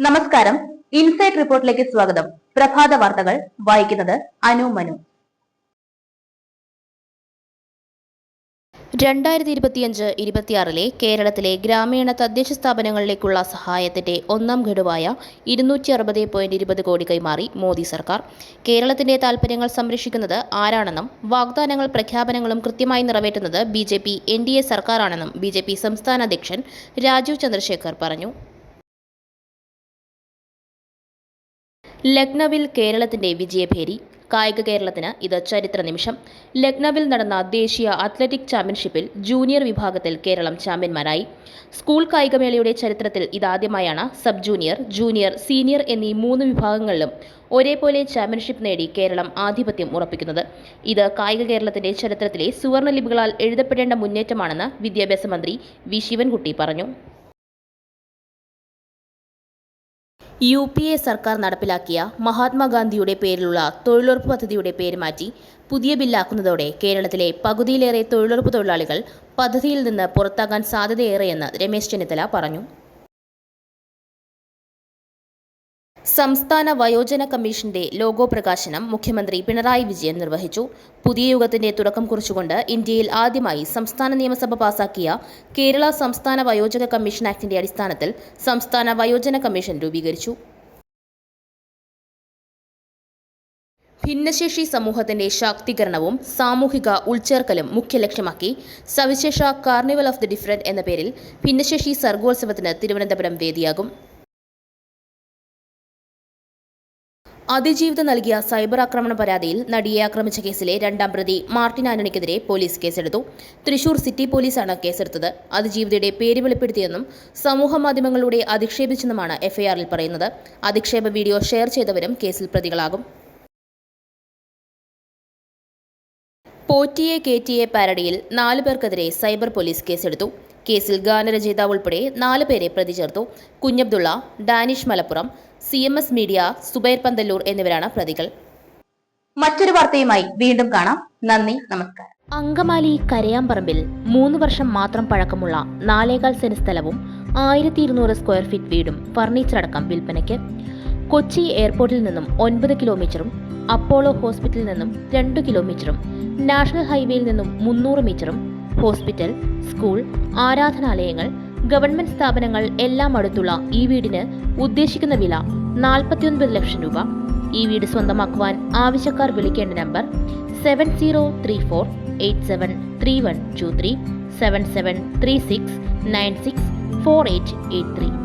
നമസ്കാരം. ഇൻസൈറ്റ് റിപ്പോർട്ടിലേക്ക് സ്വാഗതം. പ്രഭാത വാർത്തകൾ വായിക്കുന്നത് അനു മനു. 2025-26 കേരളത്തിലെ ഗ്രാമീണ തദ്ദേശ സ്ഥാപനങ്ങളിലേക്കുള്ള സഹായത്തിന്റെ ഒന്നാം ഗഡുവായ 260.20 കോടി കൈമാറി മോദി സർക്കാർ. കേരളത്തിന്റെ താൽപര്യങ്ങൾ സംരക്ഷിക്കുന്നത് ആരാണെന്നും വാഗ്ദാനങ്ങൾ പ്രഖ്യാപനങ്ങളും കൃത്യമായി നിറവേറ്റുന്നത് BJP NDA സർക്കാരാണെന്നും BJP സംസ്ഥാന അധ്യക്ഷൻ രാജീവ് ചന്ദ്രശേഖർ പറഞ്ഞു. ലക്നൌവിൽ കേരളത്തിന്റെ വിജയഭേരി. കായിക കേരളത്തിന് ഇത് ചരിത്ര നിമിഷം. ലക്നൌവിൽ നടന്ന ദേശീയ അത്ലറ്റിക് ചാമ്പ്യൻഷിപ്പിൽ ജൂനിയർ വിഭാഗത്തിൽ കേരളം ചാമ്പ്യന്മാരായി. സ്കൂൾ കായികമേളയുടെ ചരിത്രത്തിൽ ഇതാദ്യമായാണ് സബ് ജൂനിയർ, ജൂനിയർ, സീനിയർ എന്നീ 3 വിഭാഗങ്ങളിലും ഒരേപോലെ ചാമ്പ്യൻഷിപ്പ് നേടി കേരളം ആധിപത്യം ഉറപ്പിക്കുന്നത്. ഇത് കായിക കേരളത്തിന്റെ ചരിത്രത്തിലെ സുവർണ ലിപികളാൽ എഴുതപ്പെടേണ്ട മുന്നേറ്റമാണെന്ന് വിദ്യാഭ്യാസ മന്ത്രി വി ശിവൻകുട്ടി പറഞ്ഞു. UPA സർക്കാർ നടപ്പിലാക്കിയ മഹാത്മാഗാന്ധിയുടെ പേരിലുള്ള തൊഴിലുറപ്പ് പദ്ധതിയുടെ പേര് മാറ്റി പുതിയ ബില്ലാക്കുന്നതോടെ കേരളത്തിലെ പകുതിയിലേറെ തൊഴിലുറപ്പ് തൊഴിലാളികൾ പദ്ധതിയിൽ നിന്ന് പുറത്താകാൻ സാധ്യതയേറെയെന്ന് രമേശ് ചെന്നിത്തല പറഞ്ഞു. സംസ്ഥാന വയോജന കമ്മീഷന്റെ ലോഗോ പ്രകാശനം മുഖ്യമന്ത്രി പിണറായി വിജയൻ നിർവഹിച്ചു. പുതിയ യുഗത്തിന്റെ തുടക്കം കുറിച്ചുകൊണ്ട് ഇന്ത്യയിൽ ആദ്യമായി സംസ്ഥാന നിയമസഭ പാസാക്കിയ കേരള സംസ്ഥാന വയോജക കമ്മീഷൻ ആക്ടിന്റെ അടിസ്ഥാനത്തിൽ സംസ്ഥാന വയോജന കമ്മീഷൻ രൂപീകരിച്ചു. ഭിന്നശേഷി സമൂഹത്തിന്റെ ശാക്തീകരണവും സാമൂഹിക ഉൾച്ചേർക്കലും മുഖ്യ ലക്ഷ്യമാക്കി സവിശേഷ കാർണിവൽ ഓഫ് ദി ഡിഫറന്റ് എന്ന പേരിൽ ഭിന്നശേഷി സർഗോത്സവത്തിന് തിരുവനന്തപുരം വേദിയാകും. അതിജീവിത നൽകിയ സൈബർ ആക്രമണ പരാതിയിൽ നടിയെ ആക്രമിച്ച കേസിലെ 2ാം പ്രതി മാർട്ടിൻ ആന്റണിക്കെതിരെ പോലീസ് കേസെടുത്തു. തൃശൂർ സിറ്റി പോലീസാണ് കേസെടുത്തത്. അതിജീവിതയുടെ പേര് വെളിപ്പെടുത്തിയെന്നും സമൂഹമാധ്യമങ്ങളിലൂടെ അധിക്ഷേപിച്ചെന്നുമാണ് FIRൽ പറയുന്നത്. അധിക്ഷേപ വീഡിയോ ഷെയർ ചെയ്തവരും കേസിൽ പ്രതികളാകും. പോറ്റിയെ കേറ്റിയെ പാരഡിയിൽ 4 പേർക്കെതിരെ സൈബർ പോലീസ് കേസെടുത്തു. കേസിൽ ഗാനരചയിതാവ് ഉൾപ്പെടെ 4 പേരെ പ്രതി ചേർത്തു. കുഞ്ഞബ്ദുള്ള, ഡാനിഷ് മലപ്പുറം, CMS മീഡിയ, സുബൈർ പന്തല്ലൂർ എന്നിവരാണ് പ്രതികൾ. മറ്റൊരു വാർത്തയുമായി വീണ്ടും കാണാം. നന്ദി, നമസ്കാരം. അങ്കമാലി കരയാമ്പറമ്പിൽ 3 വർഷം മാത്രം പഴക്കമുള്ള 4.25 സെന്റ് സ്ഥലവും 1200 സ്ക്വയർ ഫീറ്റ് വീടും ഫർണിച്ചർ അടക്കം വിൽപ്പനയ്ക്ക്. കൊച്ചി എയർപോർട്ടിൽ നിന്നും 9 കിലോമീറ്ററും അപ്പോളോ ഹോസ്പിറ്റലിൽ നിന്നും 2 കിലോമീറ്ററും നാഷണൽ ഹൈവേയിൽ നിന്നും 300 മീറ്ററും ഹോസ്പിറ്റൽ, സ്കൂൾ, ആരാധനാലയങ്ങൾ, ഗവൺമെന്റ് സ്ഥാപനങ്ങൾ എല്ലാം അടുത്തുള്ള ഈ വീടിന് ഉദ്ദേശിക്കുന്ന വില 49 ലക്ഷം രൂപ. ഈ വീട് സ്വന്തമാക്കുവാൻ ആവശ്യക്കാർ വിളിക്കേണ്ട നമ്പർ 7034873123 7736964883.